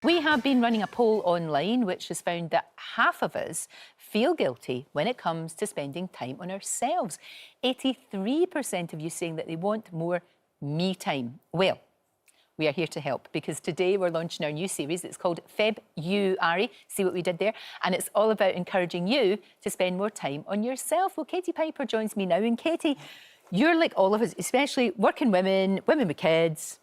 We have been running a poll online which has found that half of us feel guilty when it comes to spending time on ourselves. 83% of you saying that they want more me time. Well, we are here to help because today we're launching our new series. It's called Feb-YOU-Ary. See what we did there? And it's all about encouraging you to spend more time on yourself. Well, Katie Piper joins me now. And Katie, you're like all of us, especially working women, women with kids.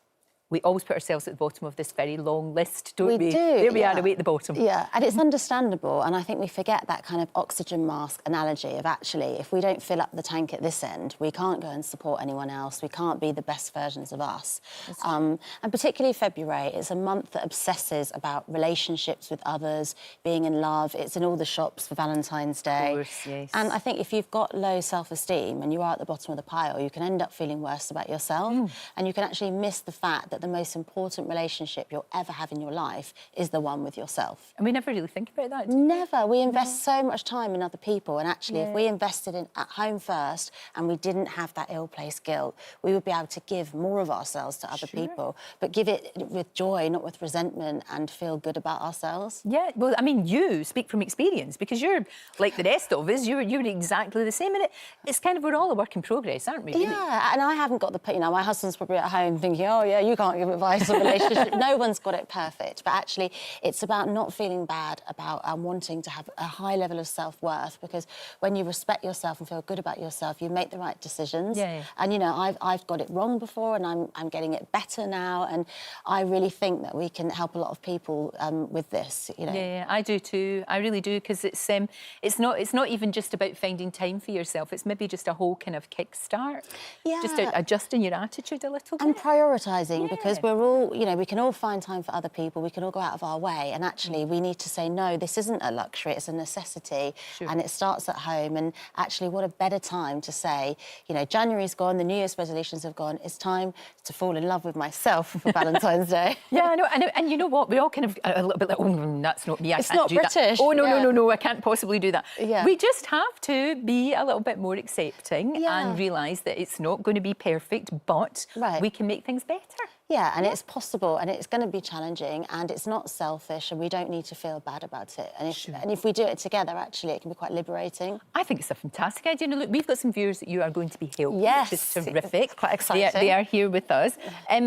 We always put ourselves at the bottom of this very long list, don't we? We do. There we are, away at the bottom. Yeah, and it's understandable, and I think we forget that kind of oxygen mask analogy of actually, if we don't fill up the tank at this end, we can't go and support anyone else, we can't be the best versions of us. And particularly February, it's a month that obsesses about relationships with others, being in love. It's in all the shops for Valentine's Day. Of course, yes. And I think if you've got low self-esteem and you are at the bottom of the pile, you can end up feeling worse about yourself, and you can actually miss the fact that the most important relationship you'll ever have in your life is the one with yourself. And we never really think about that. Never. We invest so much time in other people, and actually if we invested in at home first and we didn't have that ill-placed guilt, we would be able to give more of ourselves to other people, but give it with joy, not with resentment, and feel good about ourselves. Yeah, well, I mean, you speak from experience because you're like the rest of us, you're exactly the same. And it's kind of, we're all a work in progress, aren't we? Really? Yeah, and I haven't got the, you know, my husband's probably at home thinking, oh yeah, you can't give advice on relationship. No one's got it perfect, but actually it's about not feeling bad about wanting to have a high level of self-worth, because when you respect yourself and feel good about yourself, you make the right decisions. And you know, I've got it wrong before, and I'm getting it better now, and I really think that we can help a lot of people with this, you know. Yeah, I do too. I really do, because it's not even just about finding time for yourself. It's maybe just a whole kind of kickstart. Yeah. Just adjusting your attitude a little bit. And prioritising, because we're all, you know, we can all find time for other people, we can all go out of our way, and actually we need to say, no, this isn't a luxury, it's a necessity, and it starts at home. And actually, what a better time to say, you know, January's gone, the New Year's resolutions have gone, it's time to fall in love with myself for Valentine's Day. Yeah, I know, and you know what, we're all kind of a little bit like, oh, that's not me, I it's can't not do British. That. Oh, no, I can't possibly do that. Yeah. We just have to be a little bit more accepting and realise that it's not going to be perfect, but we can make things better. Yeah, and it's possible, and it's going to be challenging, and it's not selfish, and we don't need to feel bad about it. And if we do it together, actually, it can be quite liberating. I think it's a fantastic idea. Now, look, we've got some viewers that you are going to be helping. Yes. Which is terrific. It's quite exciting. They are here with us.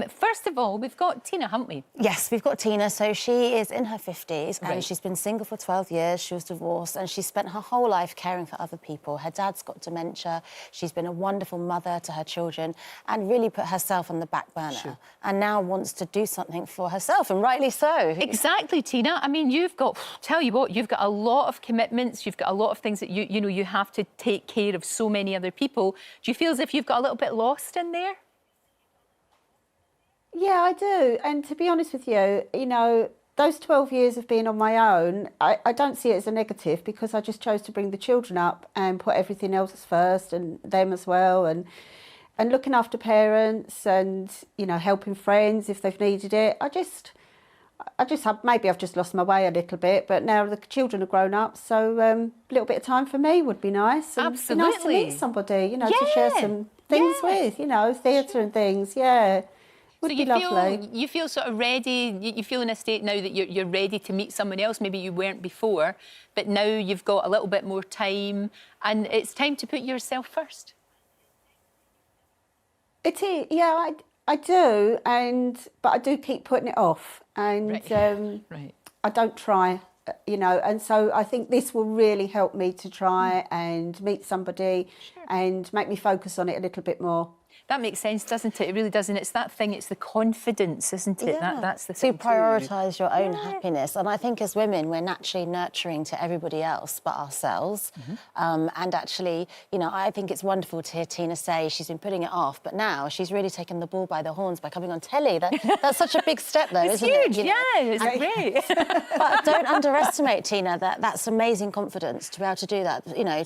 First of all, we've got Tina, haven't we? Yes, we've got Tina. So she is in her 50s, and she's been single for 12 years. She was divorced, and she spent her whole life caring for other people. Her dad's got dementia. She's been a wonderful mother to her children and really put herself on the back burner. And now wants to do something for herself, and rightly so. Exactly, Tina. I mean, you've got, tell you what, you've got a lot of commitments, you've got a lot of things that you know, you have to take care of so many other people. Do you feel as if you've got a little bit lost in there? Yeah, I do. And to be honest with you, you know, those 12 years of being on my own, I don't see it as a negative, because I just chose to bring the children up and put everything else first, and them as well, and looking after parents, and, you know, helping friends if they've needed it. I just have, maybe I've just lost my way a little bit, but now the children are grown up, so a little bit of time for me would be nice. And absolutely. Nice to meet somebody, you know, to share some things with, you know, theatre and things, Would be lovely. You feel sort of ready, you feel in a state now that you're ready to meet someone else, maybe you weren't before, but now you've got a little bit more time, and it's time to put yourself first. It is, yeah, I do, but I do keep putting it off, and I don't try, you know, and so I think this will really help me to try and meet somebody and make me focus on it a little bit more. That makes sense, doesn't it? It really does, and it's that thing, it's the confidence, isn't it? Yeah. That's the thing. To prioritise your own happiness. And I think as women, we're naturally nurturing to everybody else but ourselves. And actually, you know, I think it's wonderful to hear Tina say she's been putting it off, but now she's really taken the bull by the horns by coming on telly. That's such a big step, though, isn't it? It's huge, it's great. But don't underestimate, Tina, that's amazing confidence to be able to do that, you know,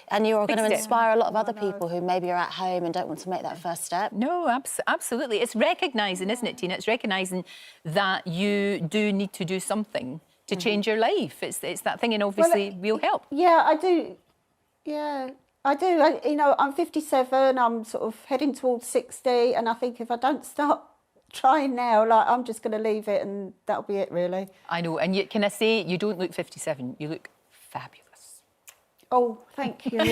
and you're going to inspire a lot of other people who maybe are at home and don't want to make that first step. No, absolutely. It's recognising, isn't it, Tina? It's recognising that you do need to do something to change your life. It's that thing, and obviously we'll help. Yeah, I do. Yeah, I do. You know, I'm 57, I'm sort of heading towards 60, and I think if I don't start trying now, like, I'm just going to leave it and that'll be it, really. I know, and can I say, you don't look 57, you look fabulous. Oh, thank you.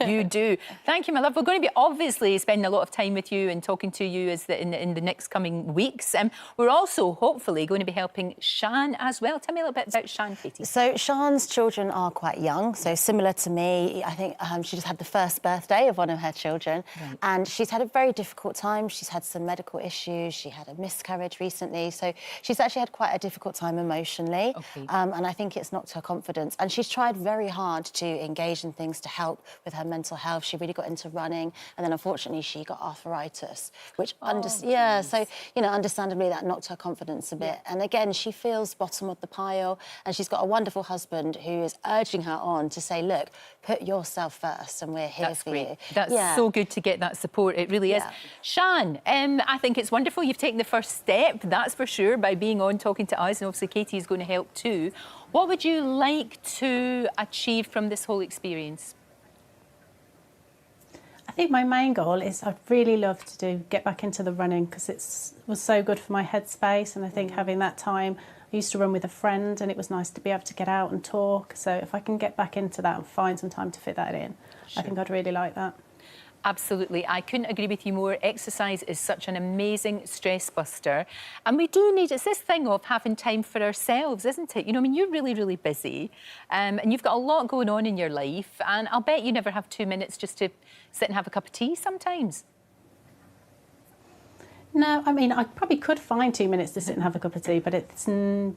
You do. Thank you, my love. We're going to be obviously spending a lot of time with you and talking to you in the next coming weeks. We're also hopefully going to be helping Shan as well. Tell me a little bit about Shan, Katie. So Shan's children are quite young, so similar to me. I think she just had the first birthday of one of her children, and she's had a very difficult time. She's had some medical issues. She had a miscarriage recently, so she's actually had quite a difficult time emotionally. Okay. And I think it's knocked her confidence. And she's tried very hard to engage in things to help with her mental health. She really got into running, and then unfortunately she got arthritis, which so understandably that knocked her confidence a bit. And again, she feels bottom of the pile, and she's got a wonderful husband who is urging her on to say, look, put yourself first, and we're here for you. That's so good to get that support. It really is. Shan, I think it's wonderful you've taken the first step, that's for sure, by being on talking to us, and obviously Katie is going to help too. What would you like to achieve from this whole experience? I think my main goal is I'd really love to get back into the running, because it was so good for my headspace, and I think having that time, I used to run with a friend and it was nice to be able to get out and talk. So if I can get back into that and find some time to fit that in, I think I'd really like that. Absolutely. I couldn't agree with you more. Exercise is such an amazing stress buster. And we do need, it's this thing of having time for ourselves, isn't it? You know, I mean, you're really, really busy and you've got a lot going on in your life. And I'll bet you never have 2 minutes just to sit and have a cup of tea sometimes. No, I mean, I probably could find 2 minutes to sit and have a cup of tea, but it's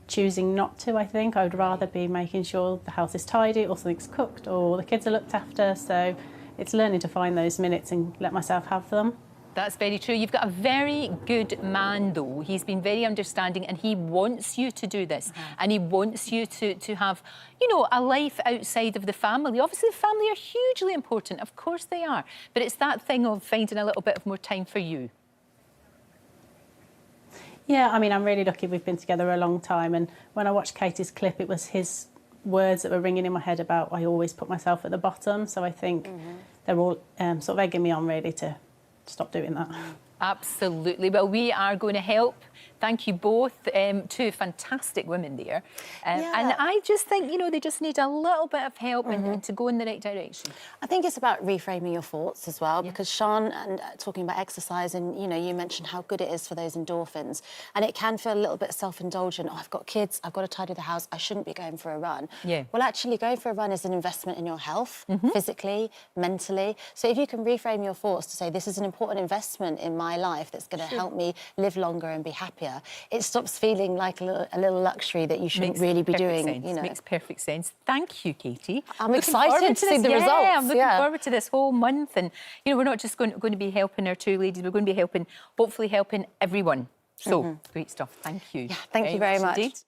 choosing not to, I think. I would rather be making sure the house is tidy or something's cooked or the kids are looked after. So it's learning to find those minutes and let myself have them. That's very true. You've got a very good man, though. He's been very understanding and he wants you to do this. And he wants you to have, you know, a life outside of the family. Obviously, the family are hugely important. Of course they are. But it's that thing of finding a little bit of more time for you. Yeah, I mean, I'm really lucky we've been together a long time. And when I watched Katie's clip, it was his words that were ringing in my head about I always put myself at the bottom. So I think they're all sort of egging me on really to stop doing that. Absolutely. Well, we are going to help. Thank you both, two fantastic women there. And I just think, you know, they just need a little bit of help and to go in the right direction. I think it's about reframing your thoughts as well, because Sean, and talking about exercise, and, you know, you mentioned how good it is for those endorphins, and it can feel a little bit self-indulgent. Oh, I've got kids, I've got to tidy the house, I shouldn't be going for a run. Yeah. Well, actually, going for a run is an investment in your health, physically, mentally. So if you can reframe your thoughts to say, this is an important investment in my life that's going to help me live longer and be happier, it stops feeling like a little luxury that you shouldn't really be doing. You know. Makes perfect sense. Thank you, Katie. I'm excited to see the results. I'm looking forward to this whole month. And, you know, we're not just going to be helping our two ladies, we're going to be hopefully helping everyone. So, great stuff. Thank you. Yeah, thank you very much. Indeed.